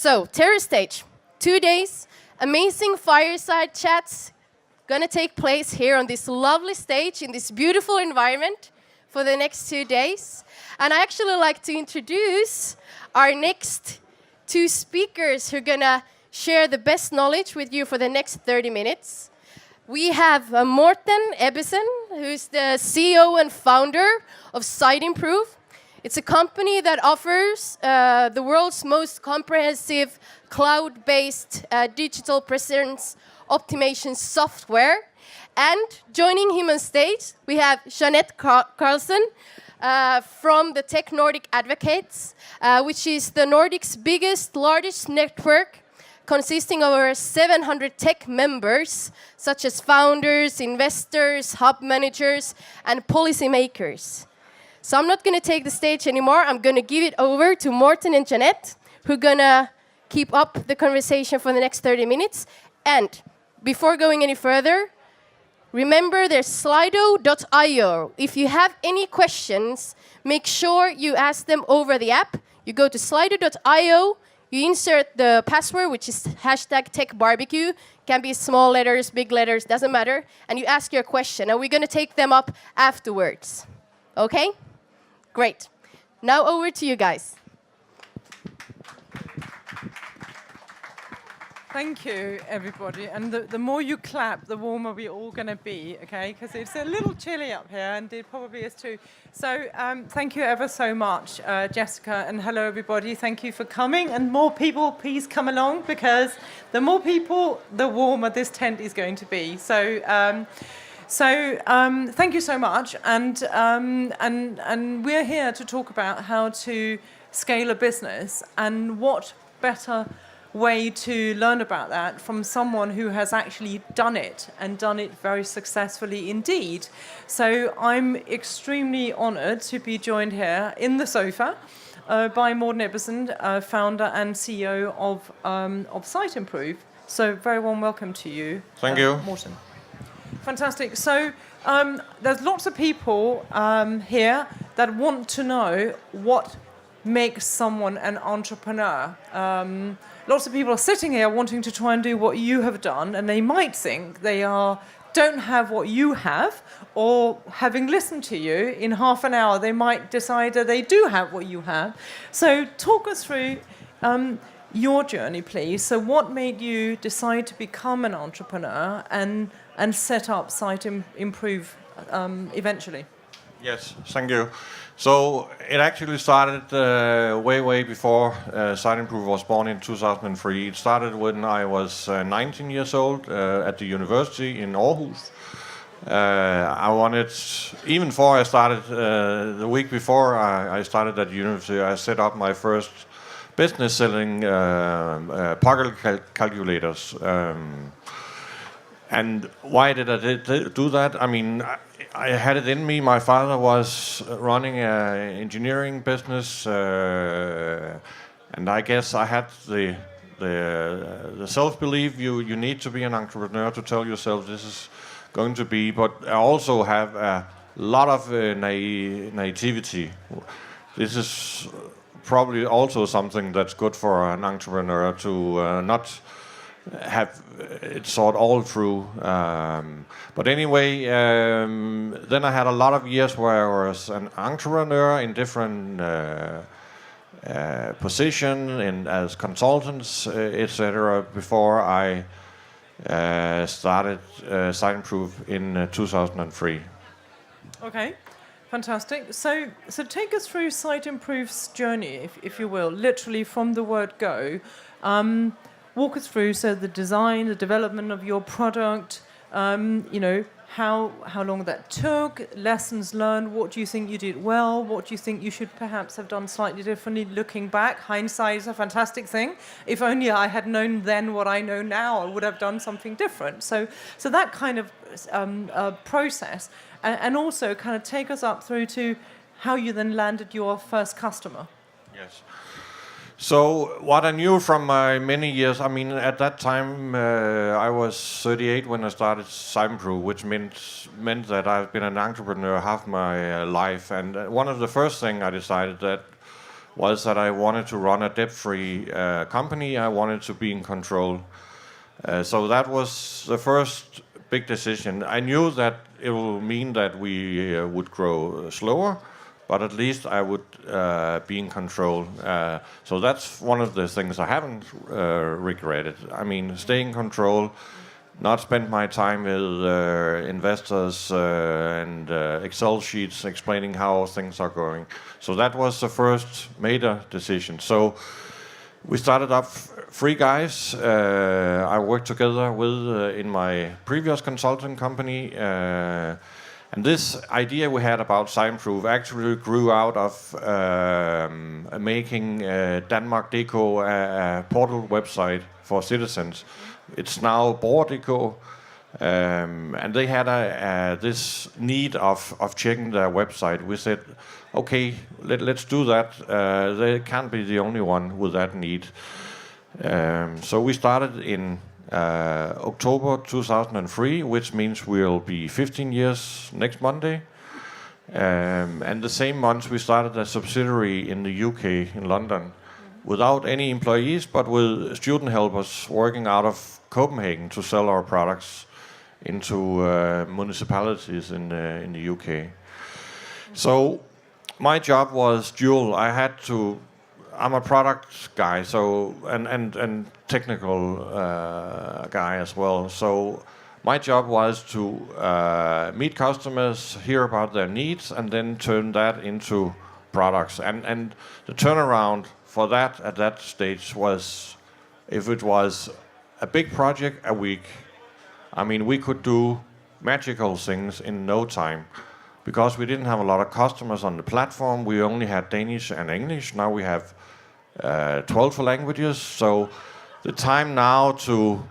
So, terror stage, 2 days, amazing fireside chats gonna take place here on this lovely stage in this beautiful environment for the next 2 days. And I actually like to introduce our next 2 speakers who are gonna share the best knowledge with you for the next 30 minutes. We have Morten Ebbesen, who's the CEO and founder of Siteimprove. It's a company that offers the world's most comprehensive cloud-based digital presence optimization software. And joining him on stage, we have Jeanette Carlsson from the Nordic Advocates, which is the Nordic's largest network, consisting of over 700 tech members, such as founders, investors, hub managers, and policymakers. So I'm not going to take the stage anymore. I'm going to give it over to Morten and Jeanette, who are going to keep up the conversation for the next 30 minutes. And before going any further, remember there's slido.io. If you have any questions, make sure you ask them over the app. You go to slido.io, you insert the password, which is #TechBBQ. Can be small letters, big letters, doesn't matter. And you ask your question, and we're going to take them up afterwards. Okay? Great. Now over to you guys. Thank you, everybody. And the more you clap, the warmer we're all going to be, okay? Because it's a little chilly up here, and it probably is too. So thank you ever so much, Jessica, and hello, everybody. Thank you for coming. And more people, please come along, because the more people, the warmer this tent is going to be. So thank you so much. And we're here to talk about how to scale a business, and what better way to learn about that from someone who has actually done it, and done it very successfully indeed. So I'm extremely honored to be joined here in the sofa by Morten Ebbesen, founder and CEO of Siteimprove. So very warm welcome to you. Thank you. Morten. Fantastic. So there's lots of people here that want to know what makes someone an entrepreneur. Lots of people are sitting here wanting to try and do what you have done, and they might think they don't have what you have, or having listened to you in half an hour, they might decide that they do have what you have. So talk us through your journey, please. So what made you decide to become an entrepreneur and set up Siteimprove eventually? Yes, thank you. So it actually started way before Siteimprove was born in 2003. It started when I was 19 years old at the university in Aarhus. I wanted, even before I started, the week before I started at the university, I set up my first business selling pocket calculators. And why did I do that? I mean, I had it in me. My father was running an engineering business, and I guess I had the self-belief you need to be an entrepreneur to tell yourself this is going to be. But I also have a lot of naivety. This is probably also something that's good for an entrepreneur, to not have it thought all through. But anyway, then I had a lot of years where I was an entrepreneur in different positions, as consultants, etc. before I started Siteimprove in 2003. Okay. Fantastic. So take us through Siteimprove's journey, if you will, literally from the word go. Walk us through the design, the development of your product. How long that took, lessons learned. What do you think you did well? What do you think you should perhaps have done slightly differently? Looking back, hindsight is a fantastic thing. If only I had known then what I know now, I would have done something different. So that kind of process. And also kind of take us up through to how you then landed your first customer. Yes. So what I knew from my many years, I mean, at that time I was 38 when I started Siteimprove, which meant that I've been an entrepreneur half my life. And one of the first things I decided that was that I wanted to run a debt-free company. I wanted to be in control. So that was the first big decision. I knew that it will mean that we would grow slower, but at least I would be in control. So that's one of the things I haven't regretted. I mean, stay in control, not spend my time with investors and Excel sheets explaining how things are going. So that was the first major decision. So we started up three guys. I worked together with in my previous consulting company. And this idea we had about Siteimprove actually grew out of making Denmark Deco a portal website for citizens. It's now Bordeco, and they had this need of checking their website. We said, okay, let's do that. They can't be the only one with that need. So we started in October 2003, which means we'll be 15 years next Monday. And the same month we started a subsidiary in the UK, in London, without any employees, but with student helpers working out of Copenhagen to sell our products into municipalities in the UK. So my job was dual. I'm a product guy, so and technical guy as well. So my job was to meet customers, hear about their needs, and then turn that into products. And the turnaround for that at that stage was, if it was a big project, a week. I mean, we could do magical things in no time. Because we didn't have a lot of customers on the platform, we only had Danish and English. Now we have 12 languages. So the time now to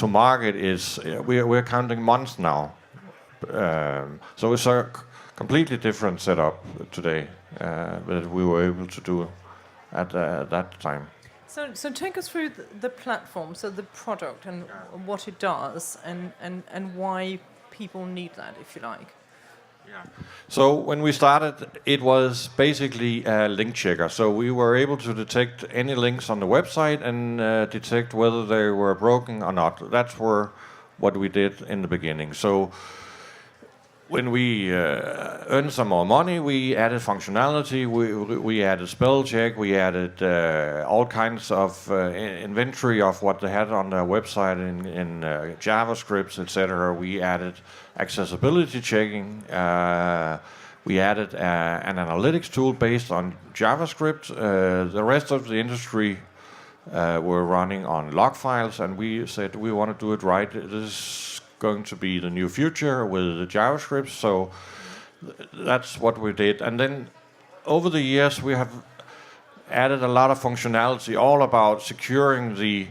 market is we're counting months now. So it's a completely different setup today that we were able to do at that time. So take us through the platform, so the product and what it does, and why people need that, if you like. Yeah. So when we started, it was basically a link checker. So we were able to detect any links on the website and detect whether they were broken or not. That's what we did in the beginning. So when we earned some more money, we added functionality. We added spell check. We added all kinds of inventory of what they had on their website in JavaScript, etc. We added accessibility checking. We added an analytics tool based on JavaScript. The rest of the industry were running on log files, and we said we want to do it right. This is going to be the new future with the JavaScript, so that's what we did. And then over the years we have added a lot of functionality, all about securing the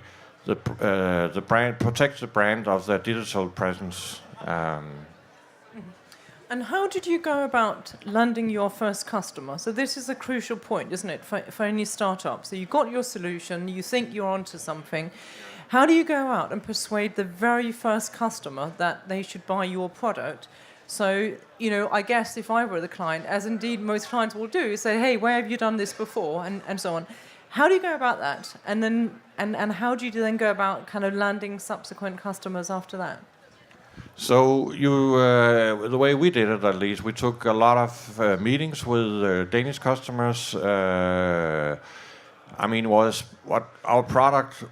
brand, protect the brand of their digital presence. And how did you go about landing your first customer? So this is a crucial point, isn't it, for any startup? So you got your solution, you think you're onto something. How do you go out and persuade the very first customer that they should buy your product? So, I guess if I were the client, as indeed most clients will do, say, hey, where have you done this before? And so on. How do you go about that? And then and how do you then go about kind of landing subsequent customers after that? So the way we did it, at least, we took a lot of meetings with Danish customers. Was what our product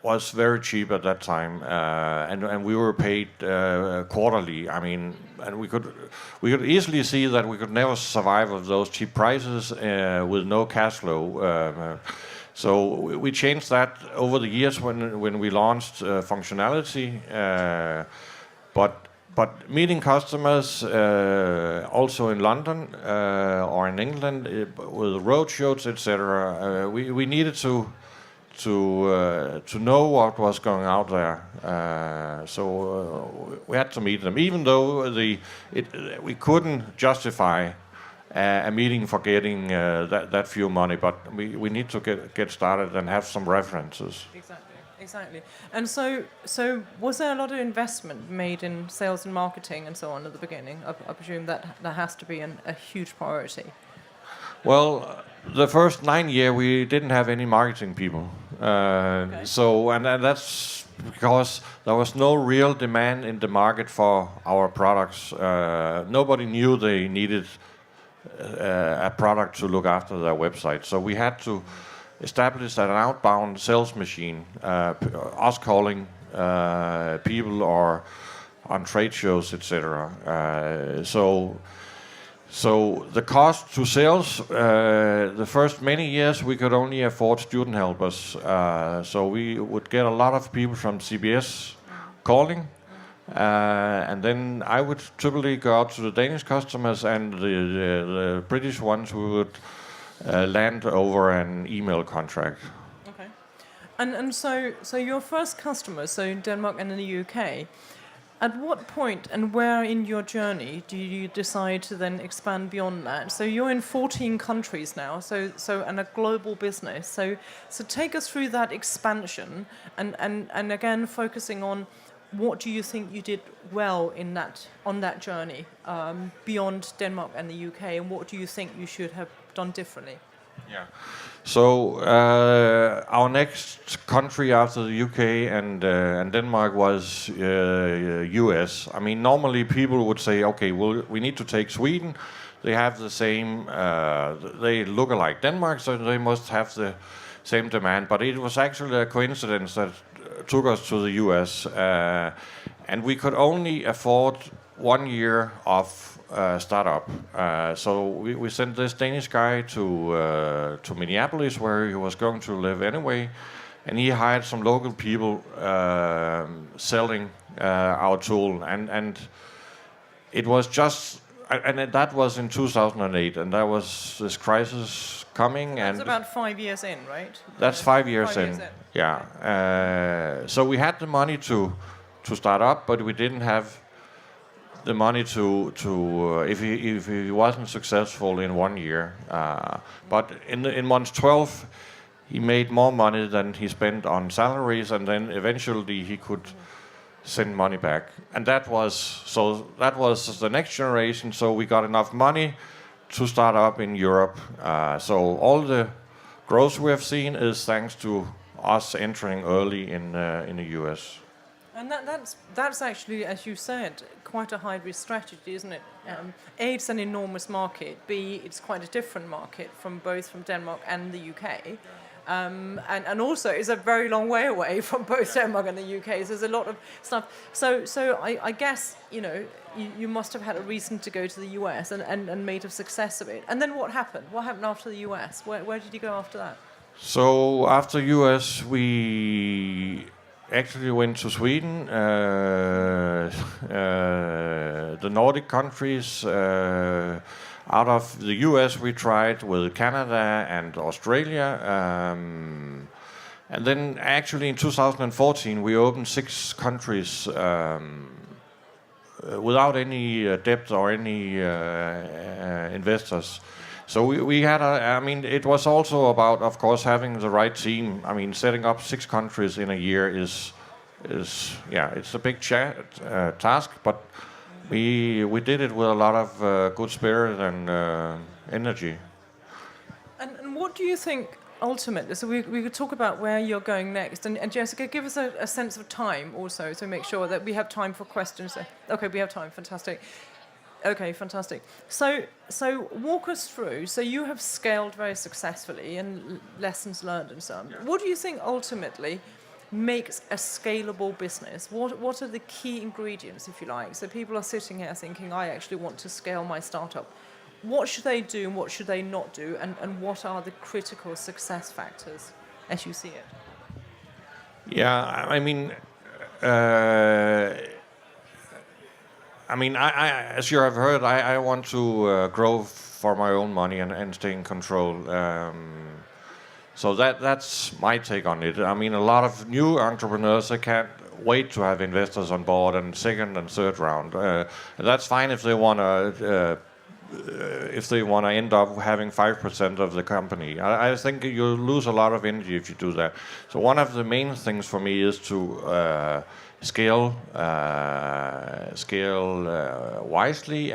was very cheap at that time, and we were paid quarterly. And we could easily see that we could never survive with those cheap prices with no cash flow. So we changed that over the years when we launched functionality. But meeting customers also in London or in England with road shows, etc. We needed to know what was going out there. So we had to meet them, even though we couldn't justify a meeting for getting that few money. But we need to get started and have some references. Exactly. And so was there a lot of investment made in sales and marketing and so on at the beginning? I presume that has to be a huge priority. Well, The first 9 years, we didn't have any marketing people. So, and that's because there was no real demand in the market for our products. Nobody knew they needed a product to look after their website. So we had to establish an outbound sales machine, us calling people or on trade shows, etc. So the cost to sales, the first many years we could only afford student helpers. So we would get a lot of people from CBS calling. And then I would typically go out to the Danish customers, and the British ones we would land over an email contract. Okay. And so your first customers, so in Denmark and in the UK, at what point and where in your journey do you decide to then expand beyond that? So you're in 14 countries now, so and a global business. So take us through that expansion and again focusing on what do you think you did well on that journey beyond Denmark and the UK, and what do you think you should have done differently? Yeah. So our next country after the UK and Denmark was US. I mean, normally people would say, okay, well, we need to take Sweden. They have the same, they look like Denmark, so they must have the same demand. But it was actually a coincidence that took us to the US, and we could only afford 1 year of startup. So we sent this Danish guy to Minneapolis, where he was going to live anyway, and he hired some local people selling our tool, and it was just, and that was in 2008, and there was this crisis coming. That's about 5 years in, right? That's 5 years in. Yeah. So we had the money to start up, but we didn't have the money to if he wasn't successful in 1 year. But in month 12, he made more money than he spent on salaries, and then eventually he could send money back. And that was the next generation. So we got enough money to start up in Europe. So all the growth we have seen is thanks to us entering early in the US. And that's actually, as you said, quite a high-risk strategy, isn't it? A, it's an enormous market. B, it's quite a different market from Denmark and the UK. And also, it's a very long way away from both Denmark and the UK. So there's a lot of stuff. So I guess, you must have had a reason to go to the US and made a success of it. And then what happened? What happened after the US? Where did you go after that? So after US, we actually went to Sweden, the Nordic countries. Out of the US, we tried with Canada and Australia. And then actually in 2014, we opened 6 countries without any debt or any investors. So we had it was also about, of course, having the right team. I mean, setting up 6 countries in a year is it's a big task, but we did it with a lot of good spirit and energy. And what do you think ultimately? So we could talk about where you're going next. And Jessica, give us a sense of time also, to make sure that we have time for questions. Okay, we have time. Fantastic. Okay, fantastic. So walk us through. So you have scaled very successfully, and lessons learned and so on. Yeah. What do you think ultimately makes a scalable business? What are the key ingredients, if you like? So people are sitting here thinking, I actually want to scale my startup. What should they do and what should they not do? And what are the critical success factors as you see it? Yeah, I as you have heard, I want to grow for my own money and stay in control. So that's my take on it. I mean, a lot of new entrepreneurs, they can't wait to have investors on board and second and third round. That's fine if they want to end up having 5% of the company. I think you lose a lot of energy if you do that. So one of the main things for me is to scale wisely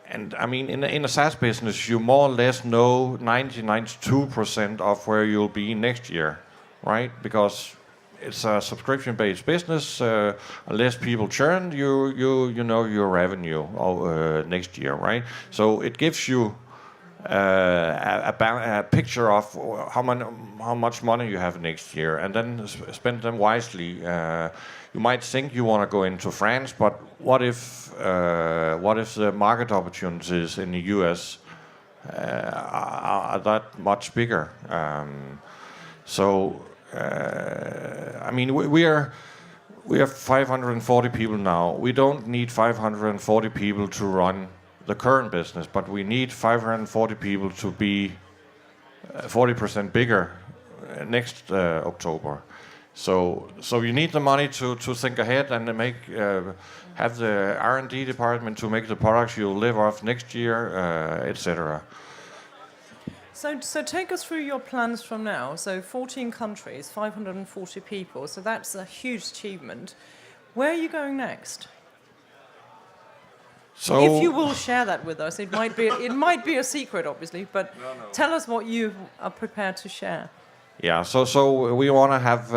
And I mean, in a SaaS business, you more or less know 92% of where you'll be next year, right? Because it's a subscription-based business. Unless people churn, you know your revenue next year, right? So it gives you a picture of how much money you have next year, and then spend them wisely. You might think you want to go into France, but what if the market opportunities in the US are that much bigger? I mean, we have 540 people now. We don't need 540 people to run the current business, but we need 540 people to be 40% bigger next October. So you need the money to think ahead and have the R&D department to make the products you'll live off next year, etc. So take us through your plans from now. So 14 countries, 540 people. So that's a huge achievement. Where are you going next? So if you will share that with us, it might be a secret, obviously, but tell us what you are prepared to share. Yeah, so we want to have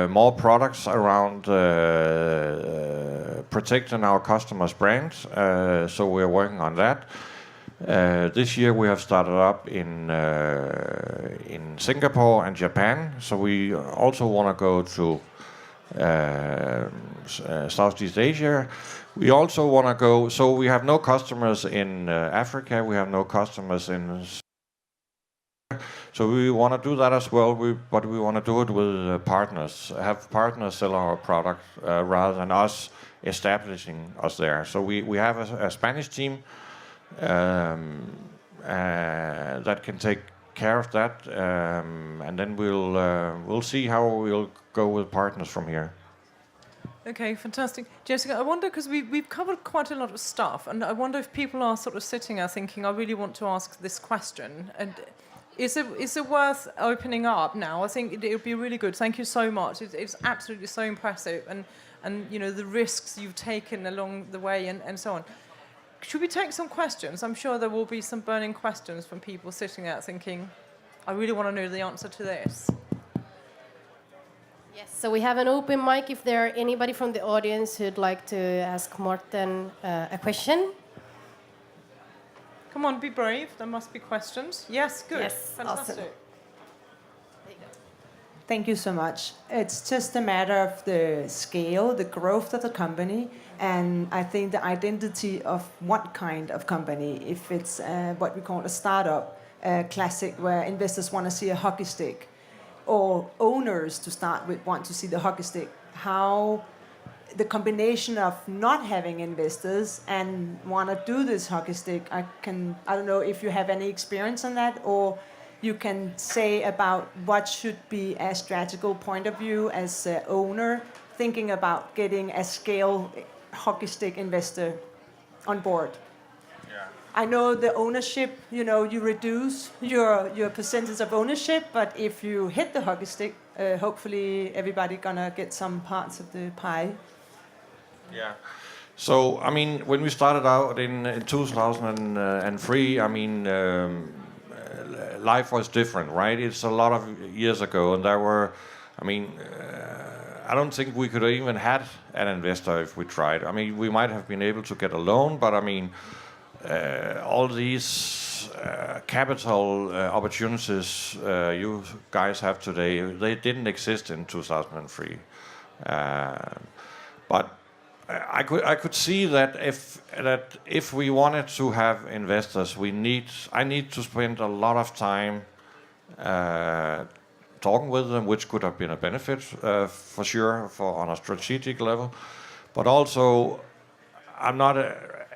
more products around protecting our customers' brands. So we're working on that. This year we have started up in Singapore and Japan. So we also want to go to Southeast Asia. We also want to go. So we have no customers in Africa. We have no customers in. So we want to do that as well, but we want to do it with partners. Have partners sell our product rather than us establishing us there. So we have a Spanish team that can take care of that, and then we'll see how we'll go with partners from here. Okay, fantastic. Jessica, I wonder, because we've covered quite a lot of stuff, and I wonder if people are sort of sitting there thinking, I really want to ask this question. And is it worth opening up now? I think it would be really good. Thank you so much. It's absolutely so impressive, and you know, the risks you've taken along the way and so on. Should we take some questions? I'm sure there will be some burning questions from people sitting there thinking, I really want to know the answer to this. Yes, so we have an open mic if there are anybody from the audience who'd like to ask Morten a question. Come on, be brave. There must be questions. Yes, good. Yes, fantastic. awesome. Thank you so much. It's just a matter of the scale, the growth of the company, and I think the identity of what kind of company. If it's what we call a startup, classic, where investors want to see a hockey stick, or owners to start with want to see the hockey stick. How the combination of not having investors and want to do this hockey stick, I don't know if you have any experience on that, or you can say about what should be a strategical point of view as an owner, thinking about getting a scale hockey stick investor on board. I know the ownership, you know, you reduce your percentage of ownership, but if you hit the hockey stick, hopefully everybody gonna get some parts of the pie. Yeah. So, I mean, when we started out in 2003, I mean, life was different, right? It's a lot of years ago, and there were, I mean, I don't think we could have even had an investor if we tried. I mean, we might have been able to get a loan, but I mean, all these capital opportunities you guys have today, they didn't exist in 2003. But I could see that if we wanted to have investors, I need to spend a lot of time talking with them, which could have been a benefit for sure on a strategic level. But also, I'm not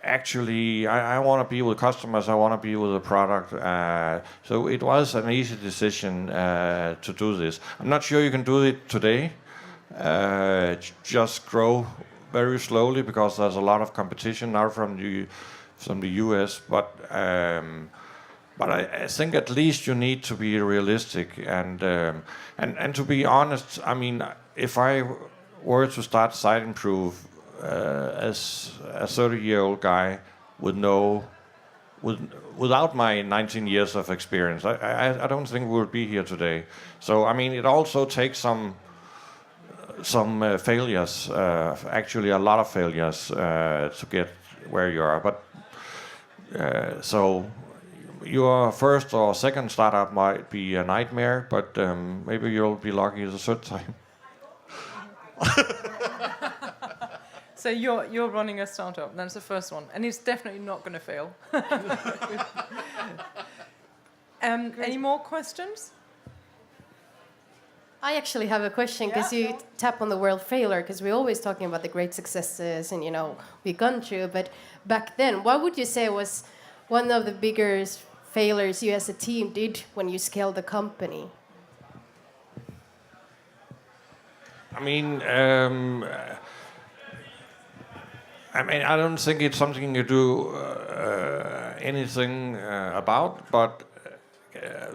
actually, I want to be with customers, I want to be with the product. So it was an easy decision to do this. I'm not sure you can do it today. Just grow very slowly because there's a lot of competition now from the US. But I think at least you need to be realistic and to be honest. I mean, if I were to start Siteimprove as a 30-year-old guy without my 19 years of experience. I don't think we would be here today. So I mean, it also takes some failures, actually a lot of failures to get where you are. But so your first or second startup might be a nightmare, but maybe you'll be lucky the third time. So you're running a startup. That's the first one, and it's definitely not going to fail. Any more questions? I actually have a question because you tap on the word failure because we're always talking about the great successes and we've gone through. But back then, what would you say was one of the biggest failures you as a team did when you scaled the company? I mean, I don't think it's something you do anything about, but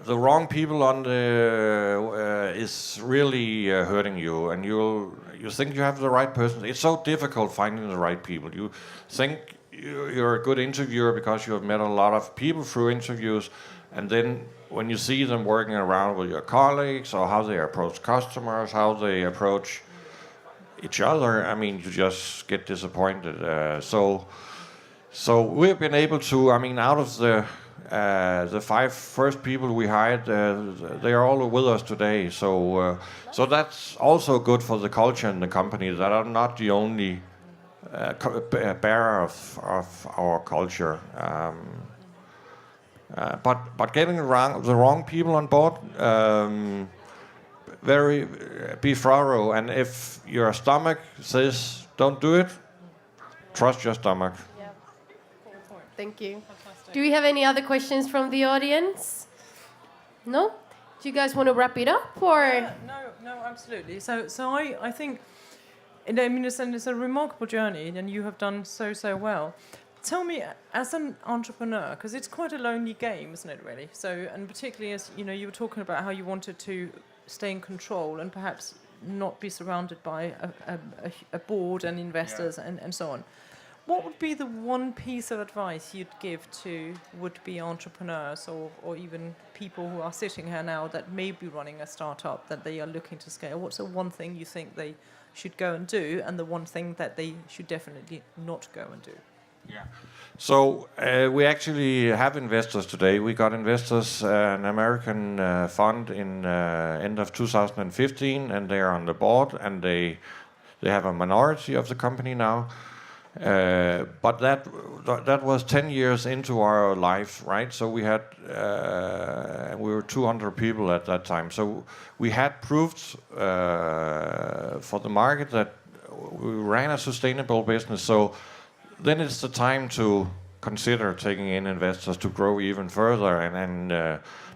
the wrong people on the is really hurting you, and you think you have the right person. It's so difficult finding the right people. You think you're a good interviewer because you have met a lot of people through interviews, and then when you see them working around with your colleagues or how they approach customers, how they approach each other, I mean, you just get disappointed. So we've been able to, I mean, out of the 5 first people we hired, they are all with us today. So that's also good for the culture in the company, that I'm not the only bearer of our culture. But getting the wrong people on board, be thorough, and if your stomach says don't do it, trust your stomach. Yeah. Thank you. Fantastic. Do we have any other questions from the audience? No? Do you guys want to wrap it up, or? No, absolutely. So I think, I mean, it's a remarkable journey, and you have done so well. Tell me, as an entrepreneur, because it's quite a lonely game, isn't it, really? So, and particularly as you were talking about how you wanted to stay in control and perhaps not be surrounded by a board and investors and so on. What would be the one piece of advice you'd give to would-be entrepreneurs or even people who are sitting here now that may be running a startup that they are looking to scale? What's the one thing you think they should go and do, and the one thing that they should definitely not go and do? Yeah. So we actually have investors today. We got investors, an American fund in end of 2015, and they are on the board, and they have a minority of the company now. But that was 10 years into our life, right? So we had we were 200 people at that time. So we had proved for the market that we ran a sustainable business. So then it's the time to consider taking in investors to grow even further, and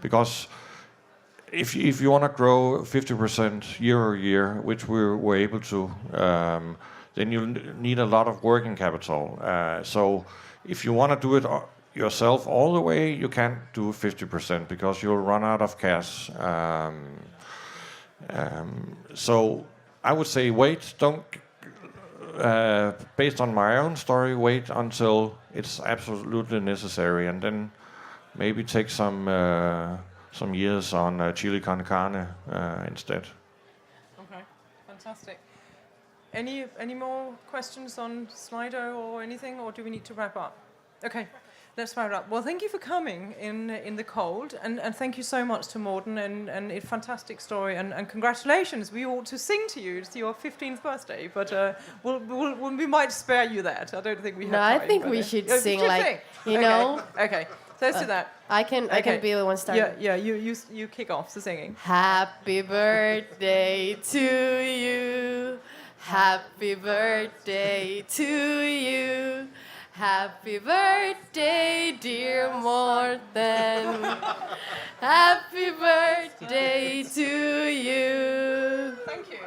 because if you want to grow 50% year-over-year, which we were able to, then you need a lot of working capital. So if you want to do it yourself all the way, you can't do 50% because you'll run out of cash. So I would say wait, don't. Based on my own story, wait until it's absolutely necessary, and then maybe take some years on chili con carne instead. Okay, fantastic. Any more questions on Slido or anything, or do we need to wrap up? Okay, let's wrap it up. Well, thank you for coming in the cold, and thank you so much to Morten, and a fantastic story, and congratulations. We ought to sing to you. It's your 15th birthday, but we might spare you that. I don't think we have time. No, I think we should sing like, know. Okay, so let's do that. I can be the one starting. Yeah, you kick off the singing. Happy birthday to you. Happy birthday to you. Happy birthday, dear Morten. Happy birthday to you. Thank you.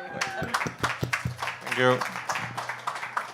Thank you.